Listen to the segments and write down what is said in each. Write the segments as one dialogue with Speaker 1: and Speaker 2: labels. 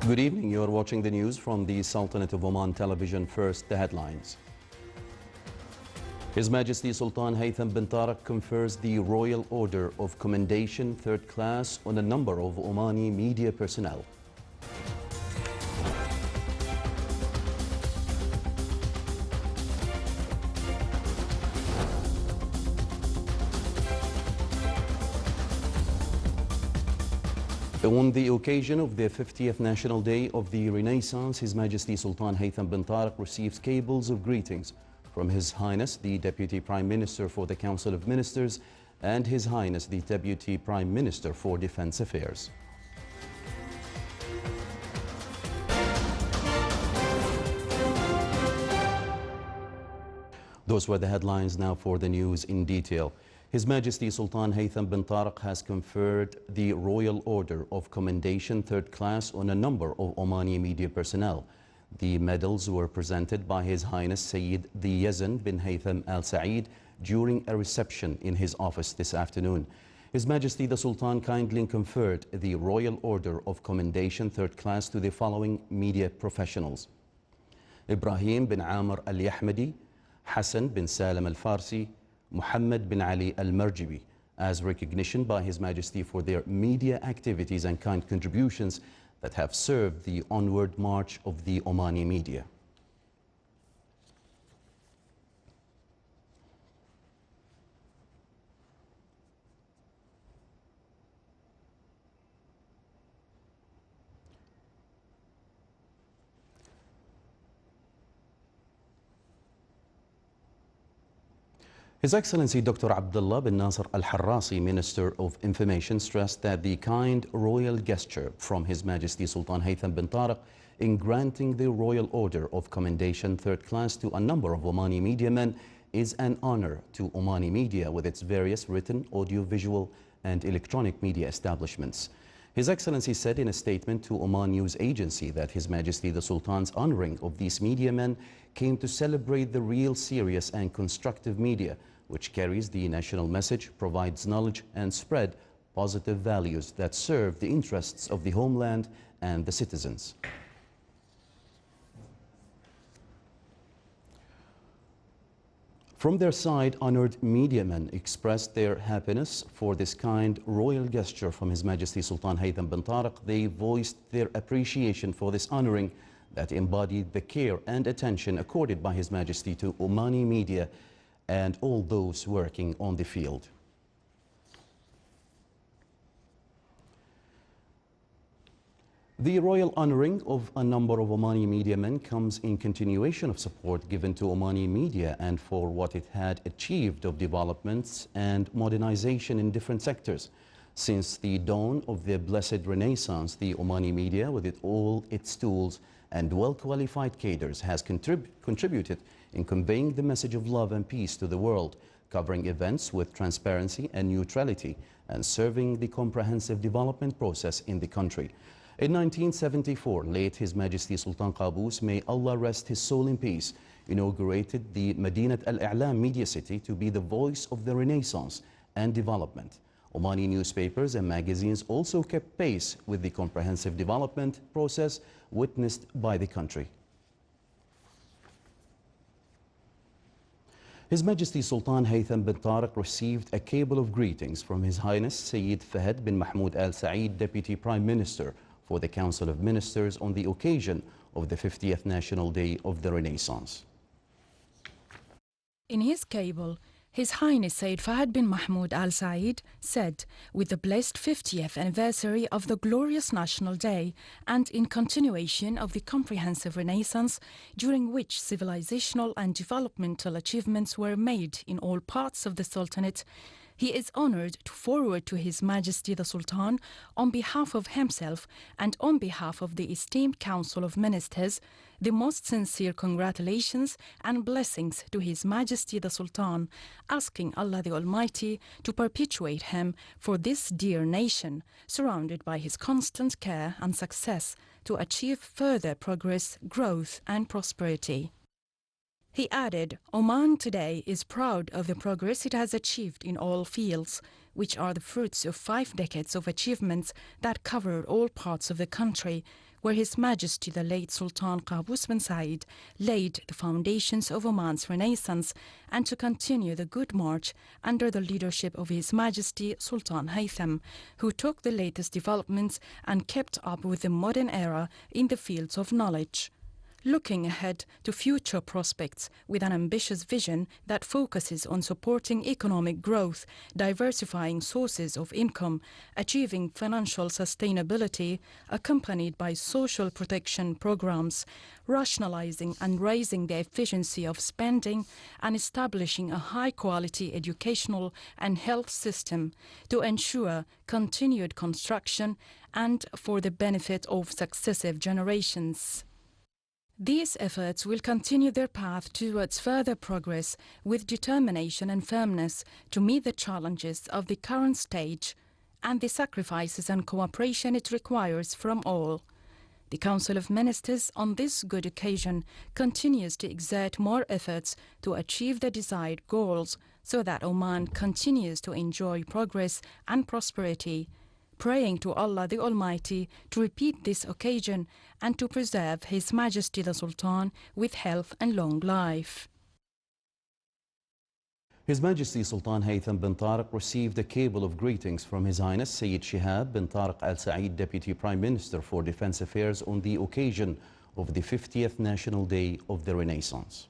Speaker 1: Good evening. You are watching the news from the Sultanate of Oman television. First, the headlines. His Majesty Sultan Haytham bin Tariq confers the Royal Order of Commendation, 3rd class, on a number of Omani media personnel. On the occasion of the 50th National Day of the Renaissance, His Majesty Sultan Haytham bin Tariq receives cables of greetings from His Highness the Deputy Prime Minister for the Council of Ministers and His Highness the Deputy Prime Minister for Defence Affairs. Those were the headlines. Now for the news in detail. His Majesty Sultan Haytham bin Tariq has conferred the Royal Order of Commendation, 3rd class, on a number of Omani media personnel. The medals were presented by His Highness Sayyid the Yazan bin Haytham Al Saeed during a reception in his office this afternoon. His Majesty the Sultan kindly conferred the Royal Order of Commendation, 3rd class, to the following media professionals: Ibrahim bin Amr Al Yahmadi, Hassan bin Salam Al Farsi, Muhammad bin Ali Al-Marjibi, as recognition by His Majesty for their media activities and kind contributions that have served the onward march of the Omani media. His Excellency Dr. Abdullah bin Nasser Al-Harrasi, Minister of Information, stressed that the kind royal gesture from His Majesty Sultan Haytham bin Tariq in granting the Royal Order of Commendation, 3rd class, to a number of Omani media men is an honor to Omani media with its various written, audiovisual and electronic media establishments. His Excellency said in a statement to Oman News Agency that His Majesty the Sultan's honoring of these media men came to celebrate the real, serious and constructive media, which carries the national message, provides knowledge and spread positive values that serve the interests of the homeland and the citizens. From their side, honored media men expressed their happiness for this kind royal gesture from His Majesty Sultan Haytham bin Tariq. They voiced their appreciation for this honoring that embodied the care and attention accorded by His Majesty to Omani media and all those working on the field. The royal honoring of a number of Omani media men comes in continuation of support given to Omani media and for what it had achieved of developments and modernization in different sectors. Since the dawn of the blessed Renaissance, the Omani media, with all its tools and well-qualified cadres, has contributed in conveying the message of love and peace to the world, covering events with transparency and neutrality, and serving the comprehensive development process in the country. In 1974, late His Majesty Sultan Qaboos, may Allah rest his soul in peace, inaugurated the Madinat Al-I'lam Media City to be the voice of the Renaissance and development. Omani newspapers and magazines also kept pace with the comprehensive development process witnessed by the country. His Majesty Sultan Haytham bin Tariq received a cable of greetings from His Highness Sayyid Fahad bin Mahmoud Al Saeed, Deputy Prime Minister for the Council of Ministers, on the occasion of the 50th National Day of the Renaissance.
Speaker 2: In his cable, His Highness Sayyid Fahad bin Mahmoud Al Saeed said, with the blessed 50th anniversary of the glorious National Day and in continuation of the comprehensive Renaissance, during which civilizational and developmental achievements were made in all parts of the Sultanate, he is honored to forward to His Majesty the Sultan, on behalf of himself and on behalf of the esteemed Council of Ministers, the most sincere congratulations and blessings to His Majesty the Sultan, asking Allah the Almighty to perpetuate him for this dear nation, surrounded by His constant care and success, to achieve further progress, growth and prosperity. He added, Oman today is proud of the progress it has achieved in all fields, which are the fruits of 5 decades of achievements that cover all parts of the country, where His Majesty the late Sultan Qaboos bin Said laid the foundations of Oman's Renaissance, and to continue the good march under the leadership of His Majesty Sultan Haytham, who took the latest developments and kept up with the modern era in the fields of knowledge. Looking ahead to future prospects with an ambitious vision that focuses on supporting economic growth, diversifying sources of income, achieving financial sustainability, accompanied by social protection programs, rationalizing and raising the efficiency of spending, and establishing a high-quality educational and health system to ensure continued construction and for the benefit of successive generations. These efforts will continue their path towards further progress with determination and firmness to meet the challenges of the current stage and the sacrifices and cooperation it requires from all. The Council of Ministers on this good occasion continues to exert more efforts to achieve the desired goals so that Oman continues to enjoy progress and prosperity, praying to Allah the Almighty to repeat this occasion and to preserve His Majesty the Sultan with health and long life.
Speaker 1: His Majesty Sultan Haytham bin Tariq received a cable of greetings from His Highness Sayyid Shihab bin Tariq Al Said, Deputy Prime Minister for Defense Affairs, on the occasion of the 50th National Day of the Renaissance.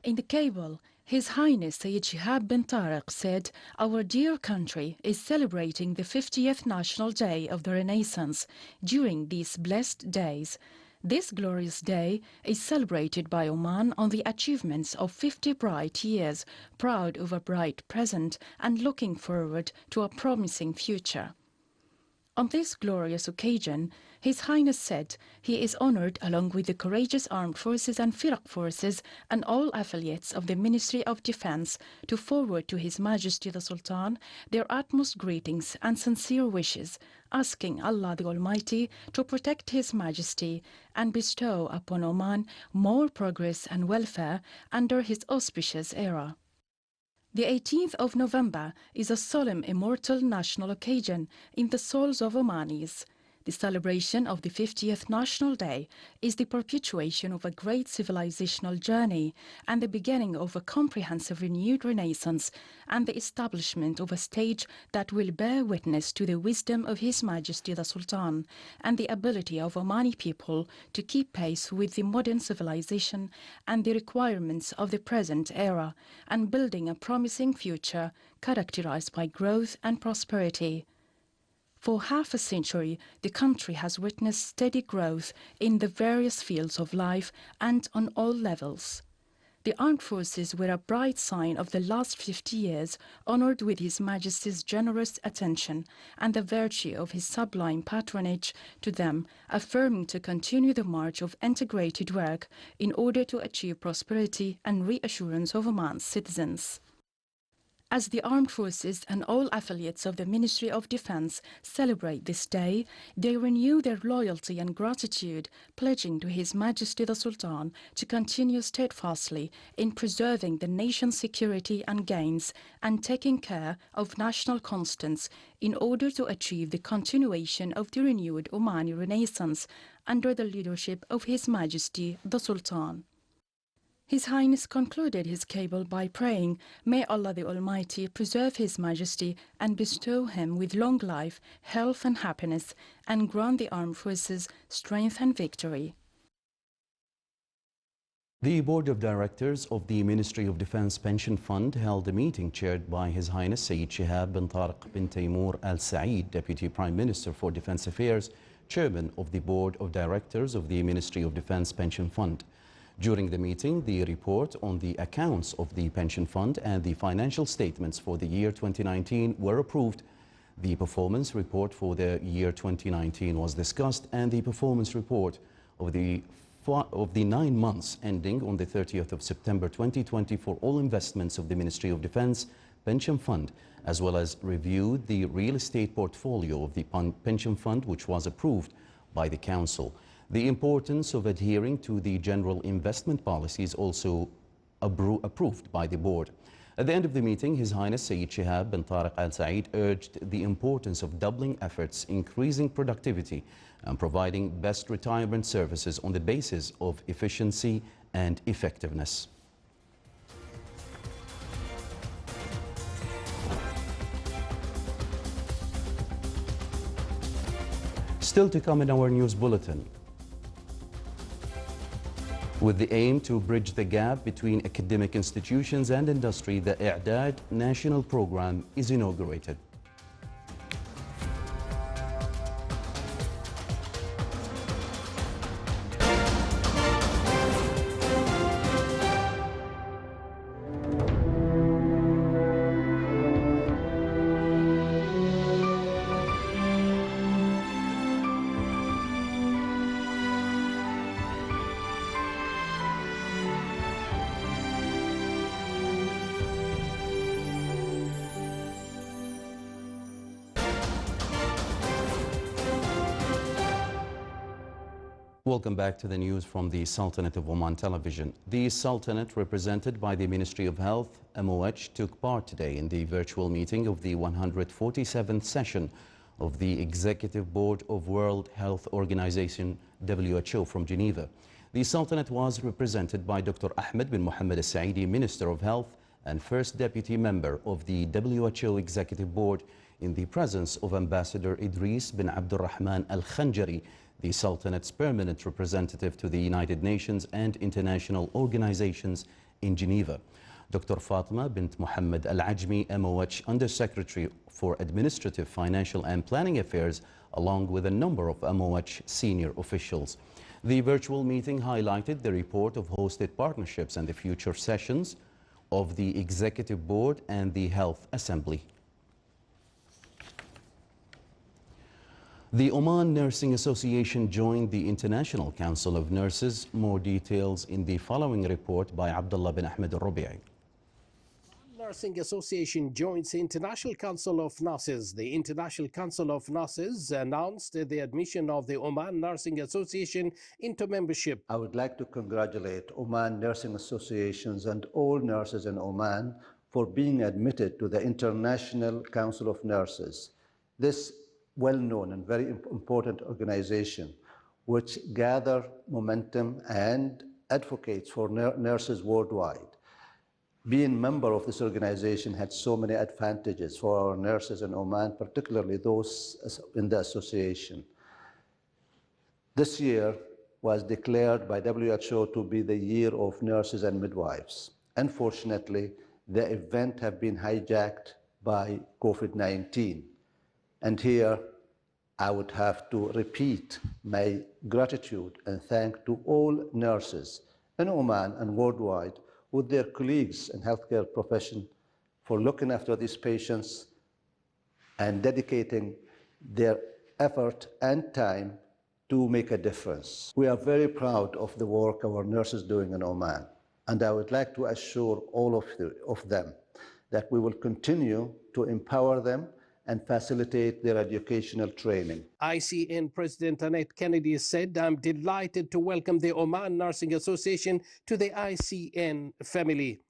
Speaker 2: In the cable, His Highness Sayyid Shihab bin Tariq said, "Our dear country is celebrating the 50th National Day of the Renaissance during these blessed days. This glorious day is celebrated by Oman on the achievements of 50 bright years, proud of a bright present and looking forward to a promising future." On this glorious occasion, His Highness said he is honored along with the courageous armed forces and Firaq forces and all affiliates of the Ministry of Defense to forward to His Majesty the Sultan their utmost greetings and sincere wishes, asking Allah the Almighty to protect His Majesty and bestow upon Oman more progress and welfare under His auspicious era. The 18th of November is a solemn immortal national occasion in the souls of Omanis. The celebration of the 50th National Day is the perpetuation of a great civilizational journey and the beginning of a comprehensive renewed renaissance and the establishment of a stage that will bear witness to the wisdom of His Majesty the Sultan and the ability of Omani people to keep pace with the modern civilization and the requirements of the present era and building a promising future characterized by growth and prosperity. For half a century, the country has witnessed steady growth in the various fields of life and on all levels. The armed forces were a bright sign of the last 50 years, honored with His Majesty's generous attention and the virtue of his sublime patronage to them, affirming to continue the march of integrated work in order to achieve prosperity and reassurance of Oman's citizens. As the armed forces and all affiliates of the Ministry of Defense celebrate this day, they renew their loyalty and gratitude, pledging to His Majesty the Sultan to continue steadfastly in preserving the nation's security and gains and taking care of national constants in order to achieve the continuation of the renewed Omani Renaissance under the leadership of His Majesty the Sultan. His Highness concluded his cable by praying, "May Allah the Almighty preserve His Majesty and bestow him with long life, health and happiness, and grant the armed forces strength and victory."
Speaker 1: The Board of Directors of the Ministry of Defense Pension Fund held a meeting chaired by His Highness Sayyid Shihab bin Tariq bin Taimur Al Said, Deputy Prime Minister for Defense Affairs, Chairman of the Board of Directors of the Ministry of Defense Pension Fund. During the meeting, the report on the accounts of the pension fund and the financial statements for the year 2019 were approved. The performance report for the year 2019 was discussed, and the performance report of the 9 months ending on the 30th of September 2020 for all investments of the Ministry of Defense Pension Fund, as well as reviewed the real estate portfolio of the pension fund, which was approved by the Council. The importance of adhering to the general investment policies also approved by the board. At the end of the meeting, His Highness Sayyid Shihab bin Tariq Al Saeed urged the importance of doubling efforts, increasing productivity, and providing best retirement services on the basis of efficiency and effectiveness. Still to come in our news bulletin. With the aim to bridge the gap between academic institutions and industry, the I'dad National Program is inaugurated. Welcome back to the news from the Sultanate of Oman Television. The Sultanate, represented by the Ministry of Health, MOH, took part today in the virtual meeting of the 147th session of the Executive Board of World Health Organization, WHO, from Geneva. The Sultanate was represented by Dr. Ahmed bin Mohammed Al-Saidi, Minister of Health and First Deputy Member of the WHO Executive Board, in the presence of Ambassador Idris bin Abdurrahman Al-Khanjari, the Sultanate's permanent representative to the United Nations and international organizations in Geneva. Dr. Fatima bint Mohammed Al-Ajmi, MOH Undersecretary for Administrative, Financial and Planning Affairs, along with a number of MOH senior officials. The virtual meeting highlighted the report of hosted partnerships and the future sessions of the Executive Board and the Health Assembly. The Oman Nursing Association joined the International Council of Nurses. More details in the following report by Abdullah bin Ahmed Al-Rubi'i.
Speaker 3: Nursing Association joins the International Council of Nurses. The International Council of Nurses announced the admission of the Oman Nursing Association into membership.
Speaker 4: I would like to congratulate Oman Nursing Associations and all nurses in Oman for being admitted to the International Council of Nurses. This well-known and very important organization which gather momentum and advocates for nurses worldwide. Being member of this organization had so many advantages for our nurses in Oman, particularly those in the association. This year was declared by WHO to be the year of nurses and midwives. Unfortunately, the event has been hijacked by COVID-19. And here, I would have to repeat my gratitude and thank to all nurses in Oman and worldwide with their colleagues in healthcare profession for looking after these patients and dedicating their effort and time to make a difference. We are very proud of the work our nurses are doing in Oman, and I would like to assure all of them that we will continue to empower them and facilitate their educational training.
Speaker 3: ICN President Annette Kennedy said, "I'm delighted to welcome the Oman Nursing Association to the ICN family."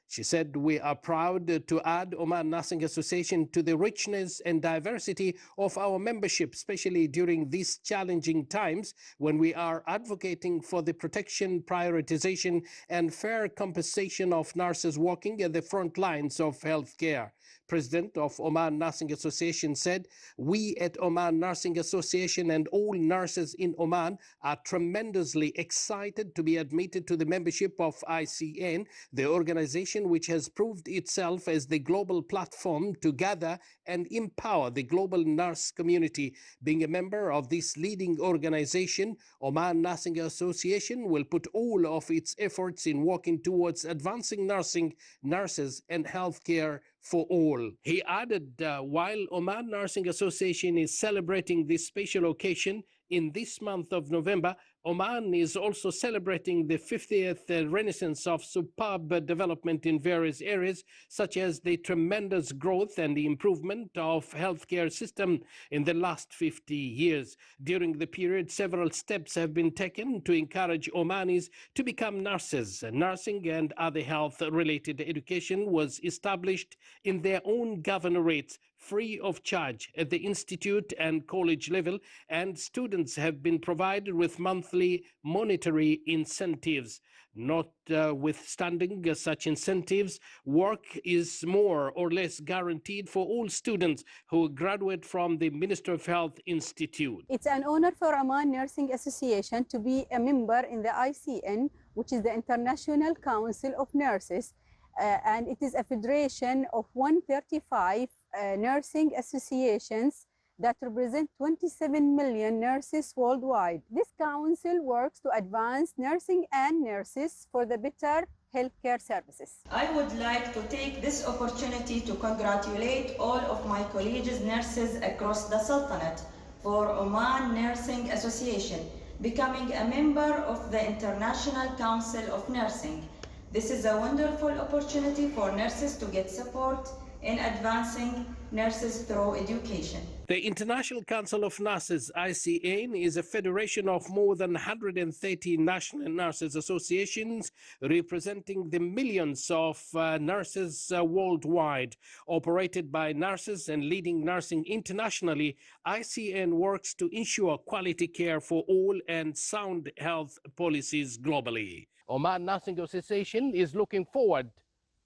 Speaker 3: She said, "We are proud to add Oman Nursing Association to the richness and diversity of our membership, especially during these challenging times when we are advocating for the protection, prioritization, and fair compensation of nurses working at the front lines of healthcare." President of Oman Nursing Association said, "We at Oman Nursing Association and all nurses in Oman are tremendously excited to be admitted to the membership of ICN, the organization which has proved itself as the global platform to gather and empower the global nurse community. Being a member of this leading organization, Oman Nursing Association will put all of its efforts in working towards advancing nursing, nurses, and healthcare for all." He added, while Oman Nursing Association is celebrating this special occasion in this month of November, Oman is also celebrating the 50th renaissance of superb development in various areas, such as the tremendous growth and the improvement of healthcare system in the last 50 years. During the period, several steps have been taken to encourage Omanis to become nurses. Nursing and other health-related education was established in their own governorates, free of charge at the institute and college level, and students have been provided with monthly monetary incentives. Notwithstanding such incentives, work is more or less guaranteed for all students who graduate from the Ministry of Health Institute.
Speaker 5: It's an honor for Oman Nursing Association to be a member in the ICN, which is the International Council of Nurses, and it is a federation of 135 nursing associations that represent 27 million nurses worldwide. This council works to advance nursing and nurses for the better healthcare services.
Speaker 6: I would like to take this opportunity to congratulate all of my colleagues nurses across the Sultanate for Oman Nursing Association becoming a member of the International Council of Nursing. This is a wonderful opportunity for nurses to get support in advancing nurses through education.
Speaker 3: The International Council of Nurses, ICN, is a federation of more than 130 national nurses associations representing the millions of nurses worldwide. Operated by nurses and leading nursing internationally, ICN works to ensure quality care for all and sound health policies globally. Oman Nursing Association is looking forward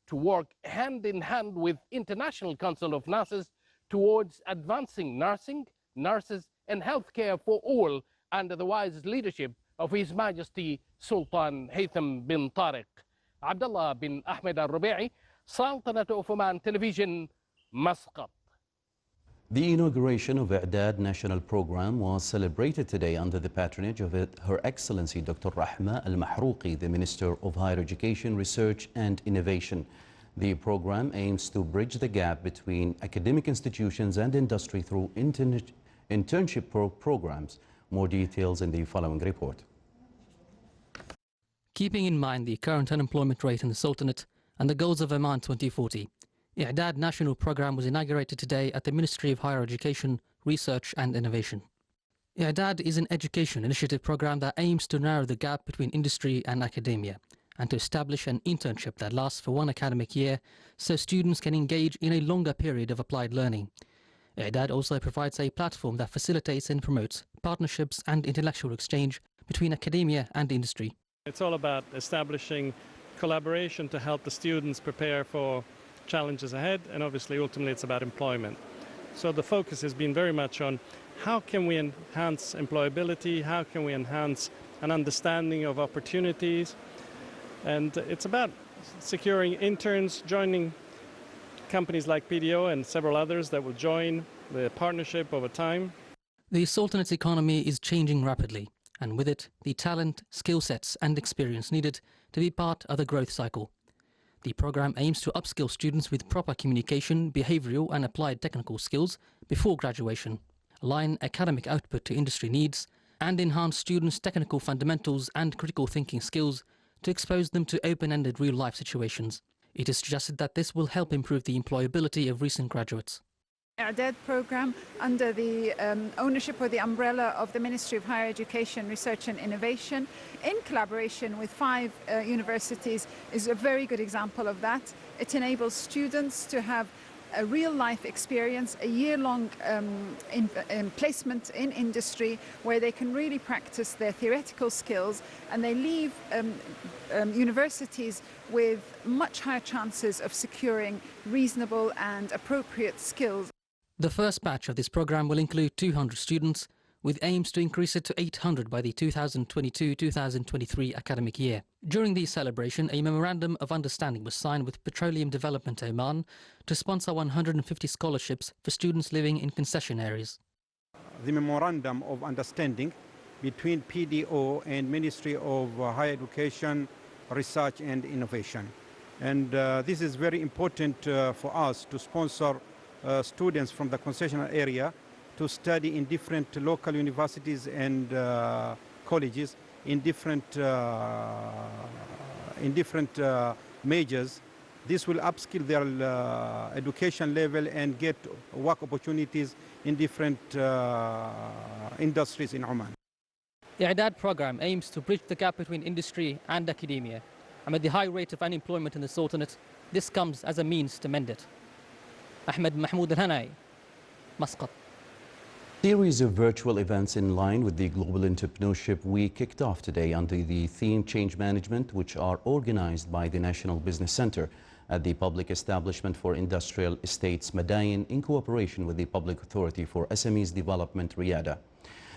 Speaker 3: to work hand in hand with International Council of Nurses towards advancing nursing, nurses, and healthcare for all under the wise leadership of His Majesty Sultan Haytham bin Tariq. Abdullah bin Ahmed al-Rubi'i, Sultanate of Oman Television, Muscat.
Speaker 1: The inauguration of I'dad National Program was celebrated today under the patronage of Her Excellency Dr. Rahma Al-Mahrouqi, the Minister of Higher Education, Research and Innovation. The program aims to bridge the gap between academic institutions and industry through internship programs. More details in the following report.
Speaker 7: Keeping in mind the current unemployment rate in the Sultanate and the goals of Oman 2040, I'dad National Program was inaugurated today at the Ministry of Higher Education, Research and Innovation. I'dad is an education initiative program that aims to narrow the gap between industry and academia and to establish an internship that lasts for one academic year so students can engage in a longer period of applied learning. I'dad also provides a platform that facilitates and promotes partnerships and intellectual exchange between academia and industry.
Speaker 8: It's all about establishing collaboration to help the students prepare for challenges ahead, and obviously ultimately it's about employment. So the focus has been very much on how can we enhance employability, how can we enhance an understanding of opportunities, and it's about securing interns, joining companies like PDO and several others that will join the partnership over time.
Speaker 7: The Sultanate's economy is changing rapidly, and with it, the talent, skill sets and experience needed to be part of the growth cycle. The program aims to upskill students with proper communication, behavioral and applied technical skills before graduation, align academic output to industry needs, and enhance students' technical fundamentals and critical thinking skills to expose them to open-ended real-life situations. It is suggested that this will help improve the employability of recent graduates.
Speaker 9: I'dad program under the ownership or the umbrella of the Ministry of Higher Education, Research and Innovation in collaboration with 5 universities is a very good example of that. It enables students to have a real-life experience, a year-long placement in industry where they can really practice their theoretical skills, and they leave universities with much higher chances of securing reasonable and appropriate skills.
Speaker 7: The first batch of this program will include 200 students, with aims to increase it to 800 by the 2022-2023 academic year. During the celebration, a memorandum of understanding was signed with Petroleum Development Oman to sponsor 150 scholarships for students living in concession areas.
Speaker 10: The memorandum of understanding between PDO and Ministry of Higher Education, Research and Innovation. And this is very important for us to sponsor students from the concessional area to study in different local universities and colleges in different majors. This will upskill their education level and get work opportunities in different industries in Oman.
Speaker 7: The IDAD program aims to bridge the gap between industry and academia. Amid the high rate of unemployment in the Sultanate, this comes as a means to mend it. Ahmed Mahmoud Al-Hanai, Muscat.
Speaker 1: Series of virtual events in line with the Global Entrepreneurship Week kicked off today under the theme Change Management, which are organized by the National Business Center at the Public Establishment for Industrial Estates Madain in cooperation with the Public Authority for SMEs Development Riyadh.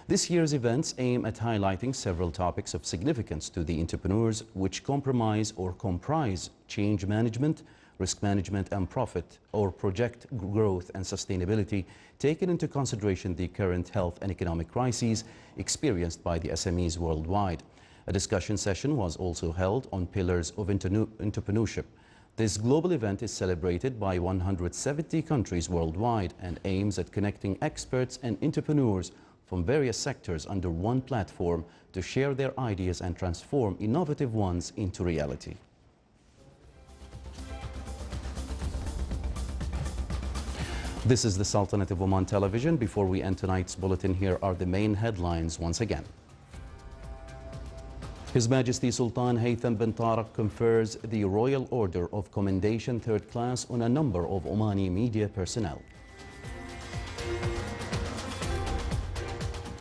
Speaker 1: This year's events aim at highlighting several topics of significance to the entrepreneurs which comprise change management, risk management and profit or project growth and sustainability, taking into consideration the current health and economic crises experienced by the SMEs worldwide. A discussion session was also held on pillars of entrepreneurship. This global event is celebrated by 170 countries worldwide and aims at connecting experts and entrepreneurs from various sectors under one platform to share their ideas and transform innovative ones into reality. This is the Sultanate of Oman Television. Before we end tonight's bulletin, here are the main headlines once again. His Majesty Sultan Haytham bin Tariq confers the Royal Order of Commendation Third Class on a number of Omani media personnel.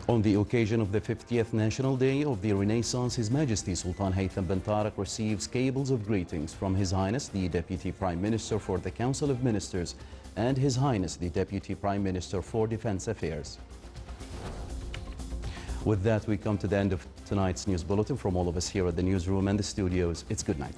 Speaker 1: On the occasion of the 50th National Day of the Renaissance, His Majesty Sultan Haytham bin Tariq receives cables of greetings from His Highness the Deputy Prime Minister for the Council of Ministers and His Highness the Deputy Prime Minister for Defense Affairs. With that, we come to the end of tonight's news bulletin. From all of us here at the newsroom and the studios, it's good night.